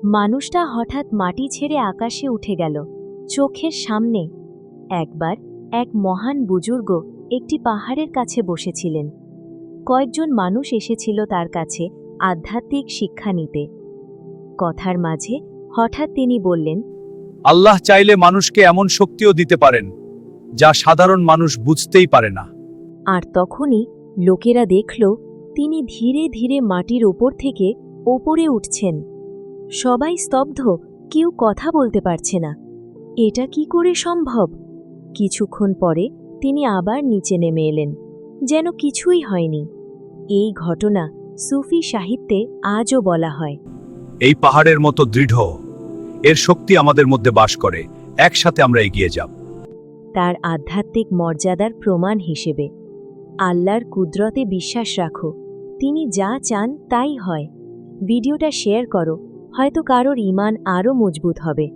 মানুষটা হঠাৎ মাটি ছেড়ে আকাশে উঠে গেল। চোখের সামনে একবার এক মহান বুজুর্গ একটি পাহাড়ের কাছে বসেছিলেন। কয়েকজন মানুষ এসেছিল তার কাছে আধ্যাত্মিক শিক্ষা নিতে। কথার মাঝে হঠাৎ তিনি বললেন, আল্লাহ চাইলে মানুষকে এমন শক্তিও দিতে পারেন যা সাধারণ মানুষ বুঝতেই পারে না। আর তখনই লোকেরা দেখল তিনি ধীরে ধীরে মাটির ওপর থেকে ওপরে উঠছেন। সবাই স্তব্ধ, কেউ কথা বলতে পারছে না। এটা কি করে সম্ভব? কিছুক্ষণ পরে তিনি আবার নিচে নেমে এলেন, যেন কিছুই হয়নি। এই ঘটনা সুফি সাহিত্যে আজও বলা হয়। এই পাহাড়ের মতো দৃঢ়, এর শক্তি আমাদের মধ্যে বাস করে। একসাথে আমরা এগিয়ে যাব। তার আধ্যাত্মিক মর্যাদার প্রমাণ হিসেবে আল্লাহর কুদরতে বিশ্বাস রাখো, তিনি যা চান তাই হয়। ভিডিওটা শেয়ার করো, হয়তো কারোর ঈমান আরও মজবুত হবে।